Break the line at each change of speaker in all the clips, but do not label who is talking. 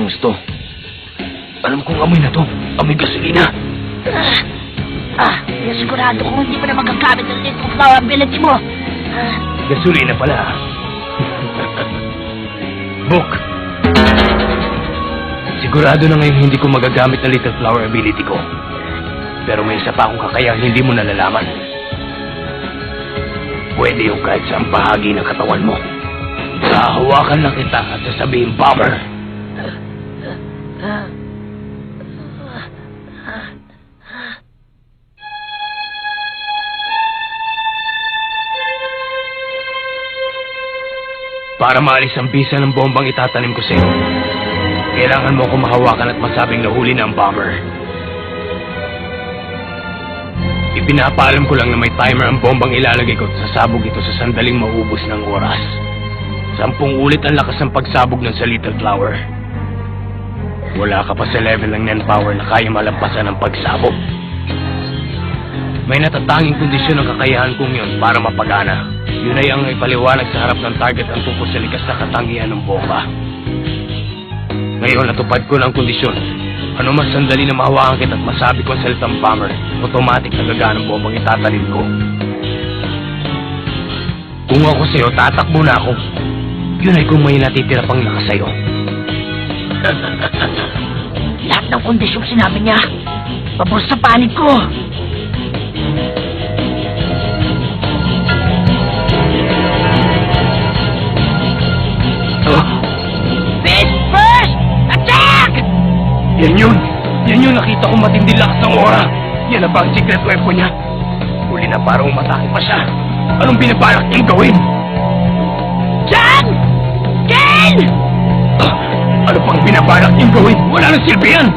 bangus to? Alam kong amoy na to. Amoy gasolina.
Sigurado kung hindi mo na magagamit ng little flower ability mo.
Gasolina pala. Book. Sigurado na ngayon hindi ko magagamit ng little flower ability ko. Pero may isa pa akong kakayang hindi mo nalalaman. Pwede yung kahit saan bahagi ng katawan mo. Hahawakan lang kita at sasabihin, Bomber. Para maalis ang bisa ng bombang itatanim ko sa'yo, kailangan mo ako mahawakan at masabing nahuli na ang bomber. Ipinapaalam ko lang na may timer ang bombang ilalagay ko at sasabog ito sa sandaling maubos ng oras. 10 ulit ang lakas ng pagsabog ng sa Little Flower. Wala ka pa sa level ng manpower na kaya malampasan ang pagsabog. May natatanging kondisyon ng kakayahan kong yun para mapagana. Yun ay ang ipaliwanag sa harap ng target ang tungkol sa likas na katangian ng bomba. Ngayon natupad ko ng kondisyon. Ano mas sandali na mahawakan kita at masabi ko ang salitang bomber, automatic na gagana ng bombang itatanim ko. Kung ako sa'yo, tatakbo na ako. Yun ay kung may natitira pang nakasayo.
Lahat ng kondisyong sinabi niya, pabor sa panig ko. Face first! Attack!
Yan yun! Yan yun! Nakita kong matindi lakas ng aura! Yan na ba ang secret weapon niya? Huli na parang umatake pa siya. Anong binabalak niyang gawin?
Jan! Ken!
Ano pang binabalak niyang gawin? Wala nang silbi yan!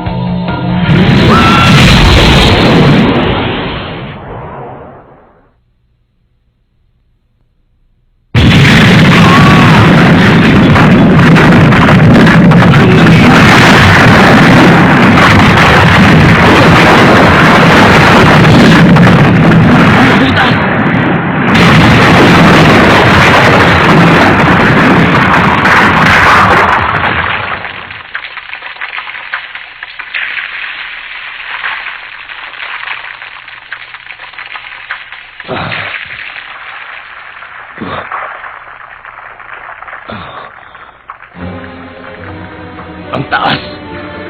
Ang taas!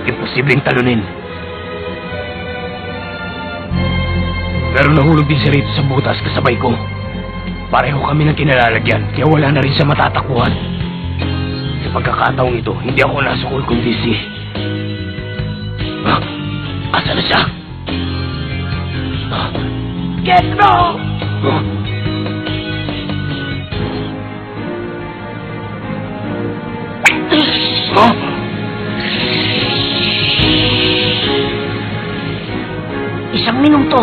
Imposibleng talunin. Pero nahulog din siya rito sa butas kasabay ko. Pareho kami ng kinalalagyan, kaya wala na rin siya matatakbuhan. Sa pagkakataong ito, hindi ako nasukol kundi si... Asa na siya?
Get no! Isang minuto.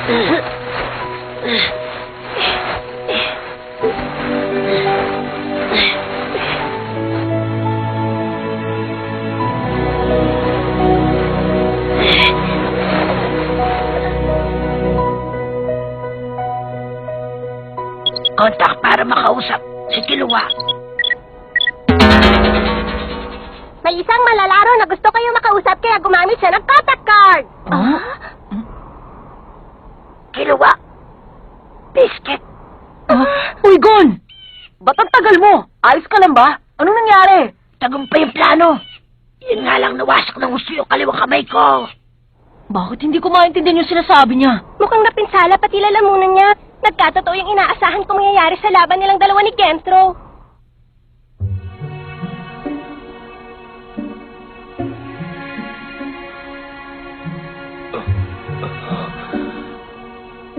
Kontak para makausap si Kilua.
May isang malalaro na gusto kayo makausap kaya gumamit siya ng contact card.
Kilua. Biscuit.
Uy, Gon! Ba't ang tagal mo? Ayos ka lang ba? Anong nangyari?
Tagumpay yung plano. Yun nga lang nawasak ng gusto yung kaliwang kamay ko.
Bakit hindi ko maintindihan yung sinasabi niya?
Mukhang napinsala pati lalamunan niya. Nagkatotoo yung inaasahan kong mangyayari sa laban nilang dalawa ni Gentro.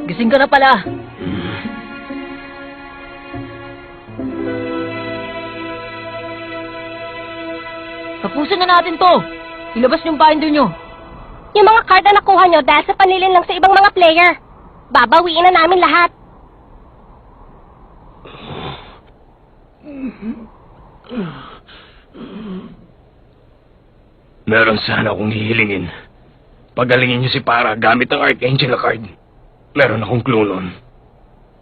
Gising ka na pala. Tapusin na natin to. Ilabas yung binder nyo.
Yung mga card na nakuha niyo dahil sa panlilin lang sa ibang mga player. Babawiin na namin lahat.
Meron sana akong hihilingin. Pagalingin niyo si Para gamit ang Archangel card. Meron akong clue nun.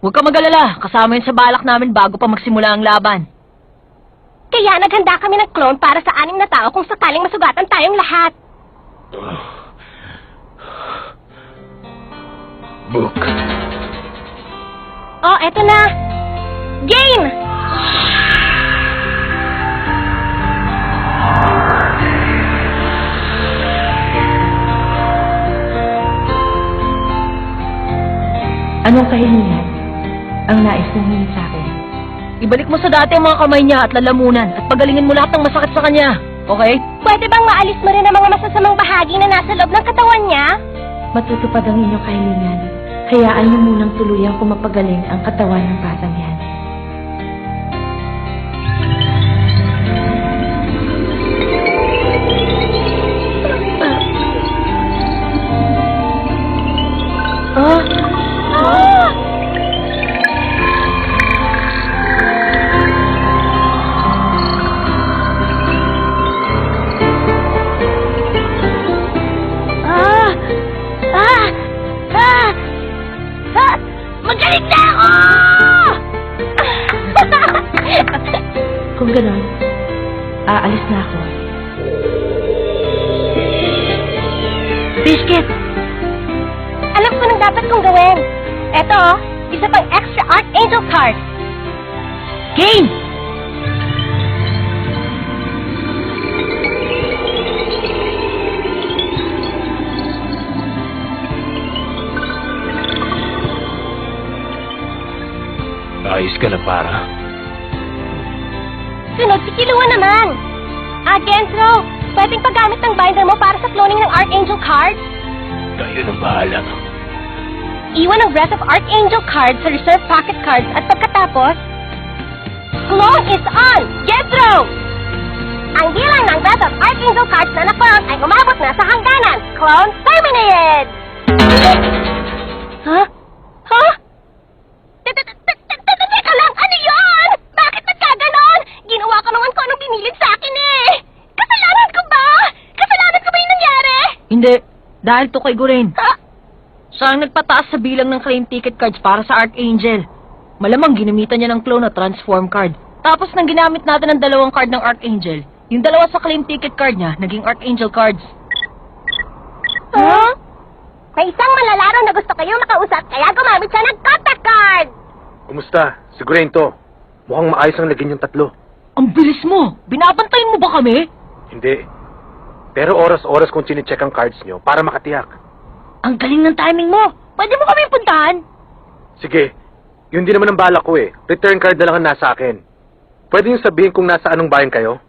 Huwag ka mag-alala. Kasama yun sa balak namin bago pa magsimula ang laban.
Kaya naghanda kami ng clone para sa 6 na tao kung sakaling masugatan tayong lahat.
Book.
Oh, eto na. Game!
Anong kahilingan ang nais mong hingin sa akin?
Ibalik mo sa dati ang mga kamay niya at lalamunan at pagalingin mo lahat ng masakit sa kanya. Okay?
Pwede bang maalis mo rin ang mga masasamang bahagi na nasa loob ng katawan niya?
Matutupad ang inyong kahilingan. Hayaan niyo munang tuluyang kumapagaling ang katawan ng batang yan.
Magaling na ako!
Kung ganon, aalis na ako.
Biscuit! Alam ko nang dapat kong gawin. Eto, isa pang extra Archangel card.
Game!
Ayos ka na, Para.
Sunod si Kilua naman. Gentro, pwedeng paggamit ng binder mo para sa cloning ng Archangel card?
Kayo nang bahala.
Iwan ang Breath of Archangel card sa reserve pocket cards at pagkatapos, clone is on! Gentro! Ang bilang ng Breath of Archangel cards na na-clone ay umabot na sa hangganan. Clone terminated! Huh? Huh? Teka lang, ano yun? Bakit nagkaganon? Ginawa ko naman ko anong binilid sa akin eh. Kasalanan ko ba? Kasalanan ko ba yung nangyari?
Hindi. Dahil to kay Gorain.
Ha?
Siya ang nagpataas sa bilang ng claim ticket cards para sa Archangel. Malamang ginamitan niya ng clone na transform card. Tapos nang ginamit natin ang 2 card ng Archangel, yung 2 sa claim ticket card niya, naging Archangel cards.
Huh? May isang malalaro na gusto kayo makausap kaya gumamit siya ng contact card.
Kumusta? Sigurain to. Mukhang maayos ang lagin yung 3.
Ang bilis mo! Binabantayin mo ba kami?
Hindi. Pero oras-oras kong chinecheck ang cards nyo para makatiyak.
Ang galing ng timing mo! Pwede mo kami puntahan?
Sige. Yun din naman ang balak ko eh. Return card na lang ang nasa akin. Pwede nyo sabihin kung nasa anong bayan kayo?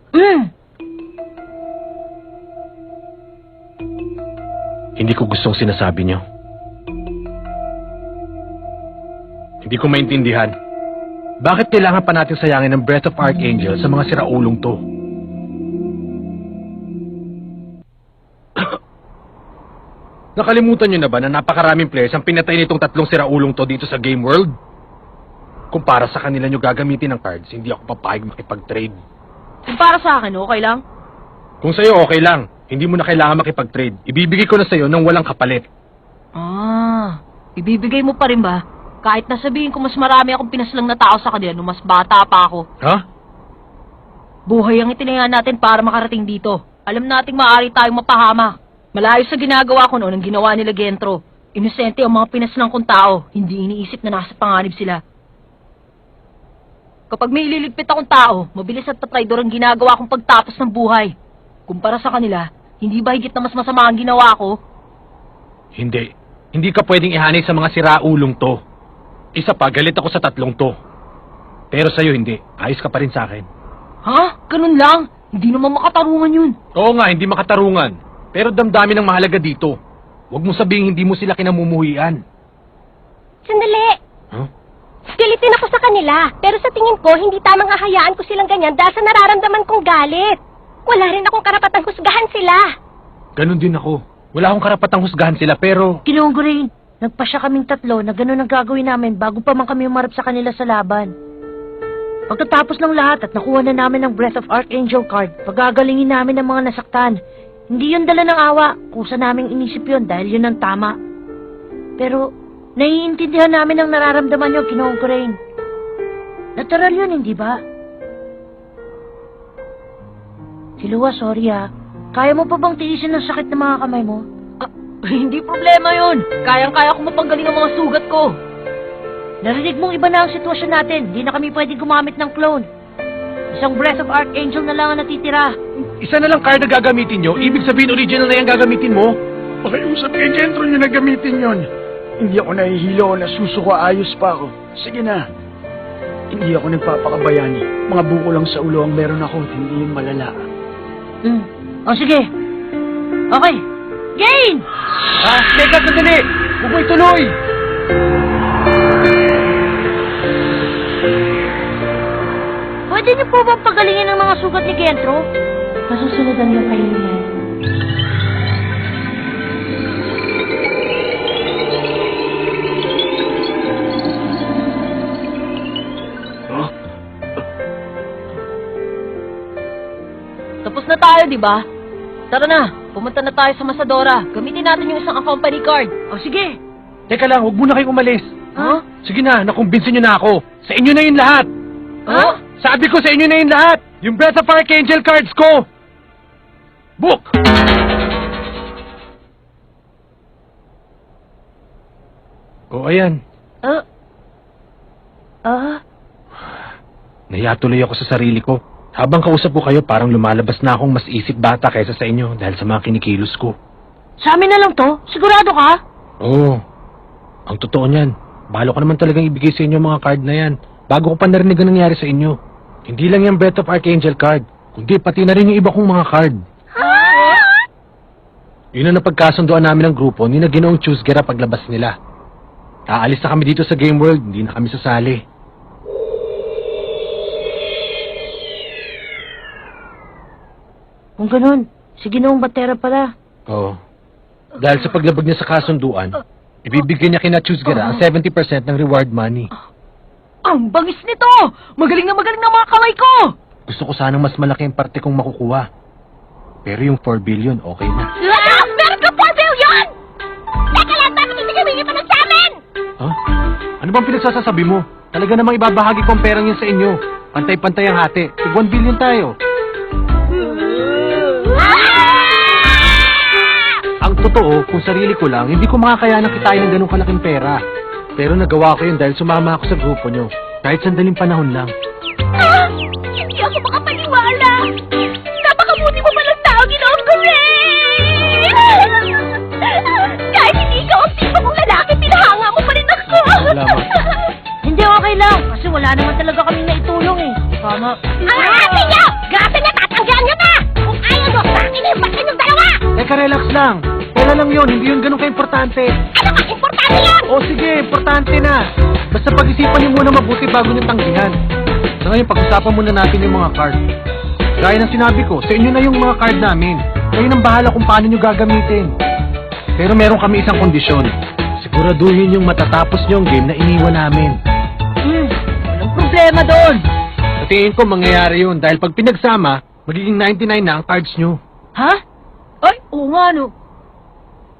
Hindi ko gustong sinasabi niyo. Hindi ko maintindihan. Bakit kailangan pa natin sayangin ng Breath of Archangel sa mga siraulong to?
Nakalimutan nyo na ba na napakaraming players ang pinatay nitong tatlong siraulong to dito sa game world? Kung para sa kanila nyo gagamitin ng cards, hindi ako papayag makipag-trade.
Kung para sa akin, okay lang?
Kung sa'yo okay lang, hindi mo na kailangan makipag-trade. Ibibigay ko na sa'yo ng walang kapalit.
Ibibigay mo pa rin ba? Kahit nasabihin ko mas marami akong pinaslang na tao sa kanila nung mas bata pa ako.
Ha?
Buhay ang itinaya natin para makarating dito. Alam nating maaari tayong mapahama. Malayo sa ginagawa ko noon ang ginawa nila Gentro. Inosente ang mga pinaslang kong tao, hindi iniisip na nasa panganib sila. Kapag may ililigpit akong tao, mabilis at patraidor ang ginagawa kong pagtapos ng buhay. Kumpara sa kanila, hindi ba higit na mas masama ang ginawa ko?
Hindi. Hindi ka pwedeng ihanay sa mga siraulong to. Isa pa, galit ako sa tatlong to. Pero sa'yo hindi. Ayos ka pa rin sa akin.
Ha? Ganun lang? Hindi naman makatarungan yun.
Oo nga, hindi makatarungan. Pero damdamin ang mahalaga dito. Huwag mo sabihin hindi mo sila kinamumuhian.
Sandali!
Huh?
Galitin ako sa kanila, pero sa tingin ko, hindi tamang hahayaan ko silang ganyan dahil sa nararamdaman kong galit. Wala rin akong karapatang husgahan sila.
Ganon din ako. Wala akong karapatang husgahan sila, pero...
Ginoong Gurain, nagpasya kaming tatlo na gano'n ang gagawin namin bago pa man kami umarap sa kanila sa laban. Pagkatapos ng lahat at nakuha na namin ang Breath of Archangel card, pagagalingin namin ang mga nasaktan. Hindi yun dala ng awa, kusa naming inisip yun dahil yun ang tama. Pero, naiintindihan namin ang nararamdaman nyo, Ginoong Gurain. Natural yun, hindi ba? Silua, sorry ha. Kaya mo pa bang tiisin ang sakit ng mga kamay mo?
Hindi problema yun. Kayang-kaya ko mapanggaling ang mga sugat ko.
Narinig mong iba na ang sitwasyon natin. Hindi na kami pwedeng gumamit ng clone. Isang Breath of Archangel na lang ang natitira.
Isa na lang card na gagamitin nyo, ibig sabihin original na yung gagamitin mo?
Pakiusap kay Gentro nyo na gamitin yon. Hindi ako nahihilo o nasusuko, ayos pa ako. Sige na. Hindi ako nagpapakabayani. Mga buko lang sa ulo ang meron ako, hindi yung malala.
O sige. Okay. Gain!
Teka, sandali! Huwag mo ituloy!
Pwede niyo po ba pagalingin ang mga sugat ni Gentro?
Masusunod ang iyong kahilingan.
Tapos na tayo, di ba? Tara na, pumunta na tayo sa Masadora. Gamitin natin yung isang company card.
O sige.
Teka lang, huwag muna kayong umalis.
Ha?
Sige na, nakumbinsin nyo na ako. Sa inyo na yun lahat.
Ha?
Sabi ko sa inyo na yun lahat. Yung Breath of Archangel cards ko. Book! O, ayan. Nahiya tuloy ako sa sarili ko. Habang kausap ko kayo, parang lumalabas na akong mas isip bata kaysa sa inyo dahil sa mga kinikilos ko.
Sa amin na lang to? Sigurado ka?
Oo. Ang totoo niyan, balo ko naman talagang ibigay sa inyo mga card na yan bago ko pa narinig ang nangyari sa inyo. Hindi lang yung Breath of Archangel card, kundi pati na rin yung iba kong mga card. Yun ang napagkasunduan namin ng grupo ni na Ginoong Chusgera paglabas nila. Aalis na kami dito sa Game World, hindi na kami sasali.
Kung ganun, si Ginoong Batera pala.
Oo. Dahil sa paglabag niya sa kasunduan, ibibigay niya kina Chusgera ang 70% ng reward money.
Ang bangis nito! Magaling na mga kamay ko!
Gusto ko sanang mas malaki ang parte kong makukuha. Pero yung 4 billion, okay na.
Meron ka 4 billion! Teka lang, bakit hindi gawin pa ng sa amin?
Ha? Ano bang pinagsasasabi mo? Talaga namang ibabahagi ko ang perang yan sa inyo. Pantay-pantay ang hati. Tig 1 billion tayo. Ang totoo, kung sarili ko lang, hindi ko makakayanang kitain ng ganong kalaking pera. Pero nagawa ko yun dahil sumama ako sa grupo nyo. Kahit sandaling panahon lang.
Hindi ako makapaniwala! Napakabuti mo palang tao, Ginoong Gurain! Kahit hindi ikaw ang tipo kong lalaki, pinahanga mo pa rin ako!
Salamat.
Hindi okay lang, kasi wala naman talaga kaming naitulong eh. Tama.
Ang ate niyo! Grabe na, tatanggihan niyo na! Kung ayaw mo, sa akin yung batin yung dalawa!
Teka, relax lang. Pera lang yun, hindi yun ganun ka-importante.
Ano ka, importante yun!
O sige, importante na. Basta pag-isipan niyo muna mabuti bago niyo tanggihan. Sa ngayon, pag-usapan muna natin yung mga card. Gaya ng sinabi ko, sa inyo na yung mga card namin. Kayo nang bahala kung paano niyo gagamitin. Pero meron kami isang kondisyon. Siguraduhin yung matatapos niyo ang game na iniwan namin.
Walang problema doon.
Sa tingin ko mangyayari yun dahil pag pinagsama, magiging 99 na ang cards nyo.
Ha? Ay, oo nga no.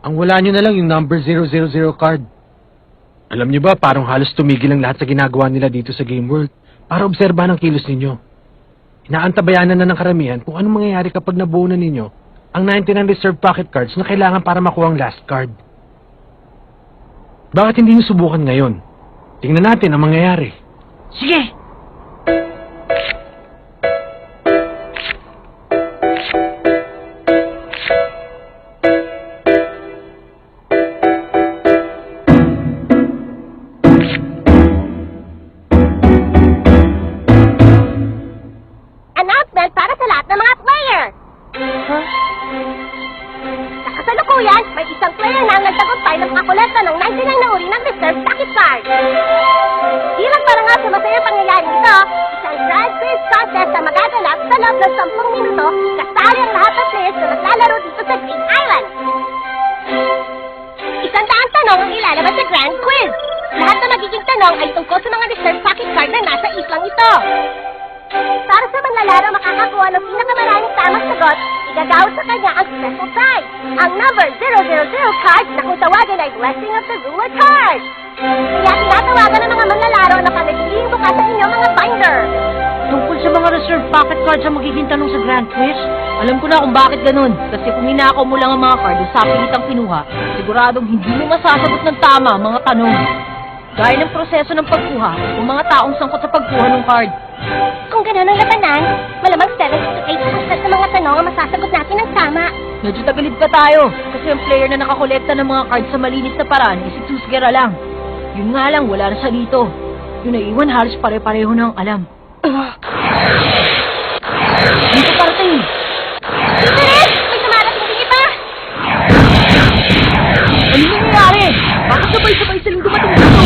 Ang wala nyo na lang yung number 000 card. Alam nyo ba, parang halos tumigil ang lahat sa ginagawa nila dito sa Game World para obserbahan ang kilos ninyo. Inaantabayanan na ng karamihan kung anong mangyayari kapag nabuo na ninyo ang 99 reserve pocket cards na kailangan para makuha ang last card. Bakit hindi nyo subukan ngayon? Tingnan natin ang mangyayari.
Sige!
Announcement para sa lahat ng mga player! Sa kasalukuyan, may isang player na ang nagtagumpay ng makakolekta ng 99 na uri ng reserve pocket card. Bilang parangal sa masayang pangyayari ito, isang grand quiz contest na magaganap sa loob ng 10 minuto kasali ang lahat ng players na naglalaro dito sa Green Island. 100 tanong ang ilalabas sa grand quiz. Lahat na magiging tanong ay tungkol sa mga reserve pocket card na nasa islang ito. Para sa manlalaro makakakuha ng pinakamaraming tamang sagot, igagawad sa kanya ang special prize, ang number 000 card na kung tawagin ay Blessing of the Ruler card. Kaya tinatawagan ng mga manlalaro na panatiling bukas sa inyong mga binder.
Tungkol sa mga reserve pocket cards ang magiging tanong sa Grand Quiz,
Alam ko na kung bakit ganun. Kasi kung hinakaw mo lang ang mga card o sa pilitang kinuha, siguradong hindi mo masasagot ng tama ang mga tanong. Gaya ng proseso ng pagkuha o mga taong sangkot sa pagkuha ng card.
Kung ganun ang labanan, malamang 70 to 80% ng mga tanong ang masasagot natin ng tama.
Medyo tagalid pa tayo kasi ang player na nakakolekta ng mga cards sa malinis na paraan ay si Tusgera lang. Yun nga lang, wala na siya dito. Yung naiwan halos pare-pareho na ang alam. Dito parating!
Bilis! May dumarating din iba!
Ano nangyayari? Bakit sabay-sabay silang dumating dito?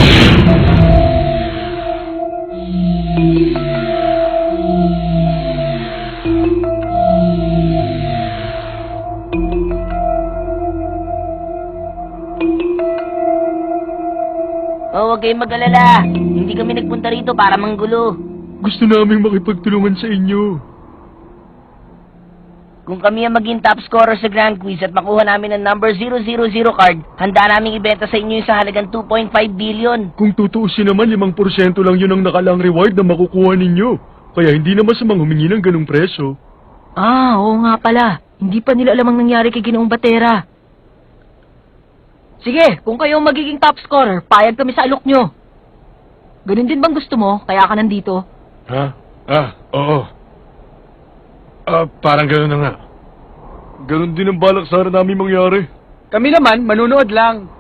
Oh, huwag kayong mag-alala. Hindi kami nagpunta rito para manggulo.
Gusto naming makipagtulungan sa inyo.
Kung kami ang maging top scorer sa Grand Quiz at makuha namin ang number 000 card, handa naming ibenta sa inyo yung sa halagang 2.5 billion.
Kung tutuusin naman, 5% lang yun ang nakalang reward na makukuha ninyo. Kaya hindi na masamang humingi ng ganong presyo.
Ah, oo nga pala. Hindi pa nila alam ang nangyari kay Ginoong Batera. Sige, kung kayo ang magiging top scorer, payag kami sa alok nyo. Ganun din bang gusto mo, kaya ka nandito?
Ha? Oo. Parang gano'n na nga.
Ganon din ang balak sana namin mangyari. Kami naman, manunood lang.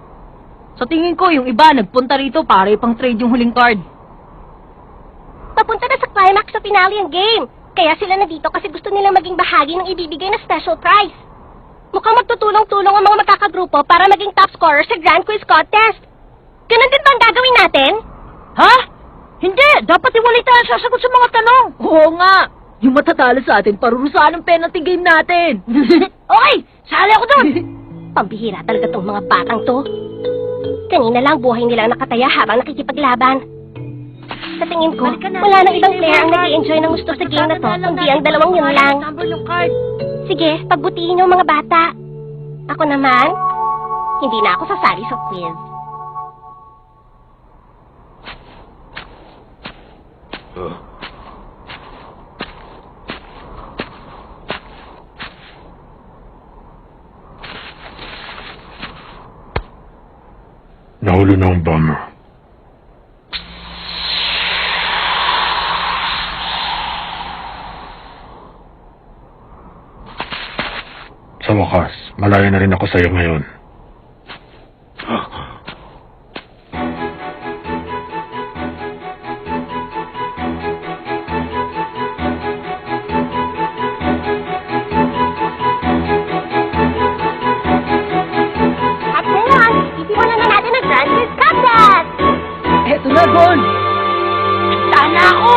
Sa tingin ko, yung iba nagpunta rito para ipang trade yung huling card.
Papunta na sa climax sa finale ang game. Kaya sila na dito kasi gusto nilang maging bahagi ng ibibigay na special prize. Mukhang magtutulong-tulong ang mga magkakagrupo para maging top scorer sa Grand Quiz Contest. Ganun din ba ang gagawin natin?
Ha? Hindi! Dapat iwalay tayo sasagot sa mga tanong!
Oo nga! Yung matatalo sa atin, parurusahan ang penalty game natin!
Okay! Sali ako doon! Pambihira talaga tong mga batang to. Kanina lang buhay nilang nakataya habang nakikipaglaban. Sa tingin ko, wala nang ibang player ang nag-i-enjoy ng gusto sa game na to, kundi ang dalawang yun lang. Sige, pagbutihin yung mga bata. Ako naman, hindi na ako sasali sa quiz.
Nahulo na ang bomber. Sa wakas, malayo na rin ako sa'yo ngayon.
At ngayon, isimulan na natin ang Grand Quiz Contest!
Eto na, Gon!
Sana ako!